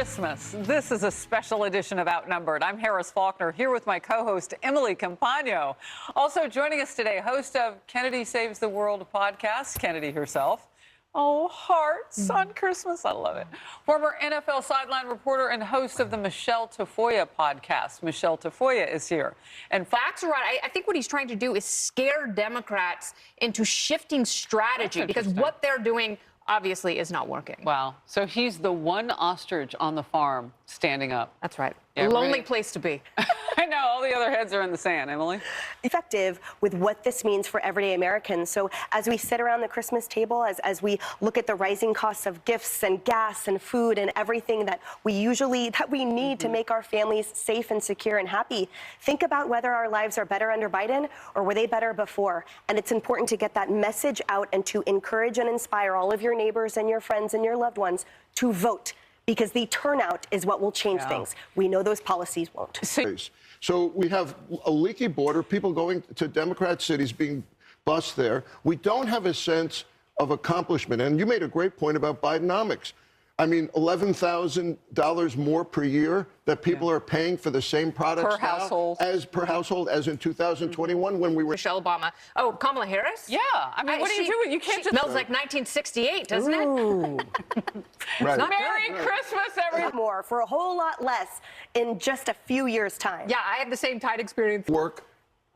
Christmas. This is a special edition of Outnumbered. I'm Harris Faulkner, here with my co-host, Emily Compagno. Also joining us today, host of Kennedy Saves the World podcast, Kennedy herself. Oh, hearts on Christmas. I love it. Former NFL sideline reporter and host of the Michelle Tafoya podcast. Michelle Tafoya is here. And facts are right. I think what he's trying to do is scare Democrats into shifting strategy because what they're doing obviously is not working. Wow. So he's the one ostrich on the farm standing up. That's right. Yeah, lonely place to be. I know. All the other heads are in the sand, Emily. Effective with what this means for everyday Americans. So as we sit around the Christmas table, as we look at the rising costs of gifts and gas and food and everything that we need to make our families safe and secure and happy, think about whether our lives are better under Biden or were they better before. And it's important to get that message out and to encourage and inspire all of your neighbors and your friends and your loved ones to vote, because the turnout is what will change things. We know those policies won't. So we have a leaky border, people going to Democrat cities being bused there. We don't have a sense of accomplishment. And you made a great point about Bidenomics. I mean, $11,000 more per year that people are paying for the same products per household as in 2021 when we were Michelle Obama. Oh, Kamala Harris? Yeah. I mean, what are you doing? You can't just smells like 1968, doesn't it? right. Merry Christmas, everyone. More for a whole lot less in just a few years' time. Yeah, I had the same Tide experience. Work,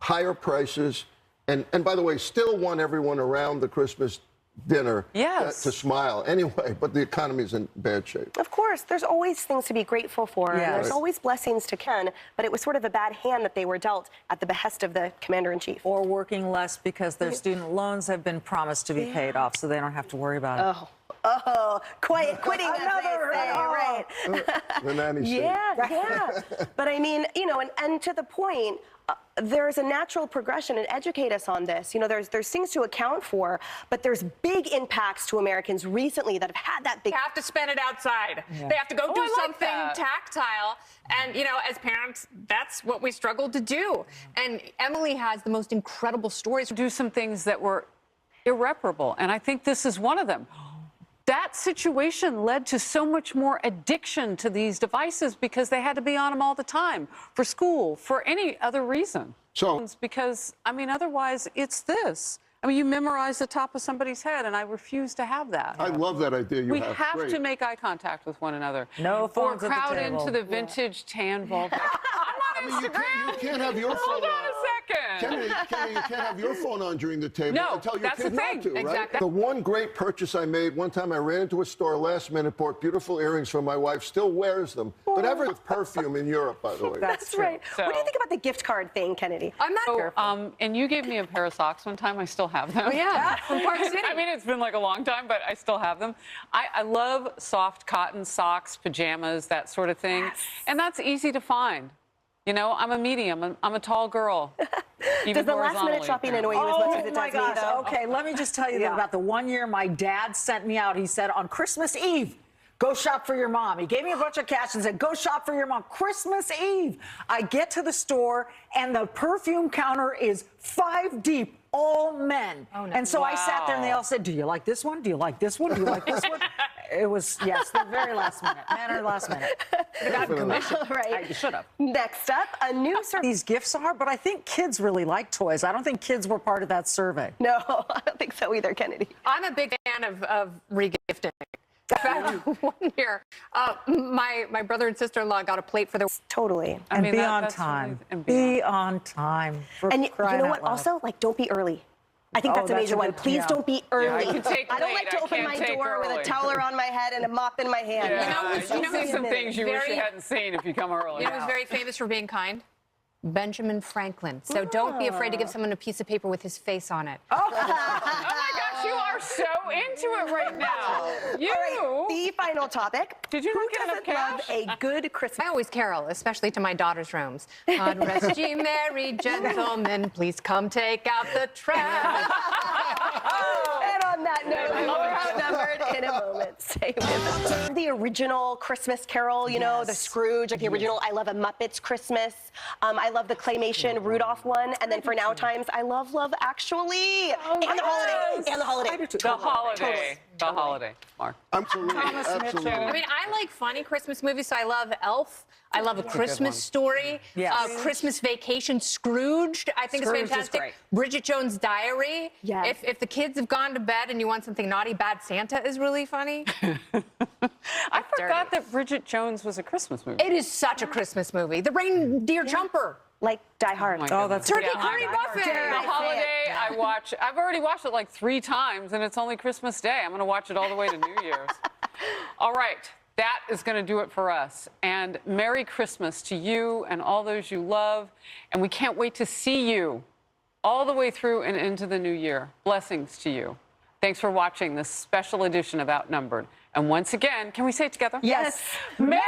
higher prices, and by the way, still want everyone around the Christmas dinner to smile anyway, but the economy's in bad shape. Of course, there's always things to be grateful for, and there's always blessings to come, but it was sort of a bad hand that they were dealt at the behest of the commander-in-chief. Or working less because their student loans have been promised to be paid off, so they don't have to worry about it. Quitting, as they say, right? The nanny state. Yeah. But I mean, and to the point, there's a natural progression, and educate us on this. There's things to account for, but there's big impacts to Americans recently that have had that big. They have to spend it outside. They have to go do something tactile. And, as parents, that's what we struggle to do. And Emily has the most incredible stories. Do some things that were irreparable, and I think this is one of them. That situation led to so much more addiction to these devices because they had to be on them all the time for school, for any other reason. So, because, I mean, otherwise it's this. I mean, you memorize the top of somebody's head, and I refuse to have that. I love that idea We have to make eye contact with one another. No phones or at the crowd table. into the vintage tan vault. I'm on Instagram. You can't have your phone Hold on a second. Kenny, you can't have your phone on during the table and tell your kid not to, right? Exactly. The one great purchase I made, one time I ran into a store last minute, bought beautiful earrings for my wife, still wears them, but ever with perfume in Europe, by the way. That's right. So, what do you think about the gift card thing, Kennedy? I'm not careful. And you gave me a pair of socks one time. I still have them. Oh, yeah, from Park City. I mean, it's been like a long time, but I still have them. I love soft cotton socks, pajamas, that sort of thing. Yes. And that's easy to find. I'm a medium. I'm a tall girl. Does the last-minute shopping annoy you as much as it does me, though? Okay, let me just tell you about the one year my dad sent me out. He said, on Christmas Eve, go shop for your mom. He gave me a bunch of cash and said, go shop for your mom. Christmas Eve. I get to the store, and the perfume counter is 5 deep, all men. Oh, no. And so I sat there, and they all said, do you like this one? Do you like this one? Do you like this one? It was, yes, the very last minute. Men are last minute. They got commission. Right. I should have. Next up, a new survey. These gifts are, but I think kids really like toys. I don't think kids were part of that survey. No, I don't think so either, Kennedy. I'm a big fan of regifting. In fact, one year, my brother and sister-in-law got a plate for their... Totally. And be on time. Be on time. And you know what? Also, don't be early. I think that's a major one. Please don't be early. I don't like to open my door with a towel around my head and a mop in my hand. You see some things you wish you hadn't seen if you come early. You know who's very famous for being kind? Benjamin Franklin. So don't be afraid to give someone a piece of paper with his face on it. Oh my gosh, you are so into it right now. You. All right, the final topic. Did you not get enough cash? Love a good Christmas? I always carol, especially to my daughter's rooms. God rest ye merry gentlemen, please come take out the trash. And on that note, we're outnumbered in a moment. Stay with us. The original Christmas Carol, the Scrooge, the original I Love a Muppets Christmas. I love the claymation Rudolph one, and then for Now Times, I love Love Actually, and the holiday, The holiday. the holiday, Mark? Absolutely. Absolutely. I mean, I like funny Christmas movies, so I love Elf. I love A Christmas Story. Yes. Christmas Vacation, Scrooged, I think Scrooge is is fantastic. great. Bridget Jones' Diary. Yes. If the kids have gone to bed and you want something naughty, Bad Santa is really funny. I forgot that Bridget Jones was a Christmas movie. It is such a Christmas movie. The Reindeer Jumper. Like Die Hard. Oh, that's Turkey yeah, Curry Buffet. The holiday, I've already watched it like 3 times, and it's only Christmas Day. I'm going to watch it all the way to New Year's. All right, that is going to do it for us. And Merry Christmas to you and all those you love. And we can't wait to see you all the way through and into the new year. Blessings to you. Thanks for watching this special edition of Outnumbered. And once again, can we say it together? Yes. Merry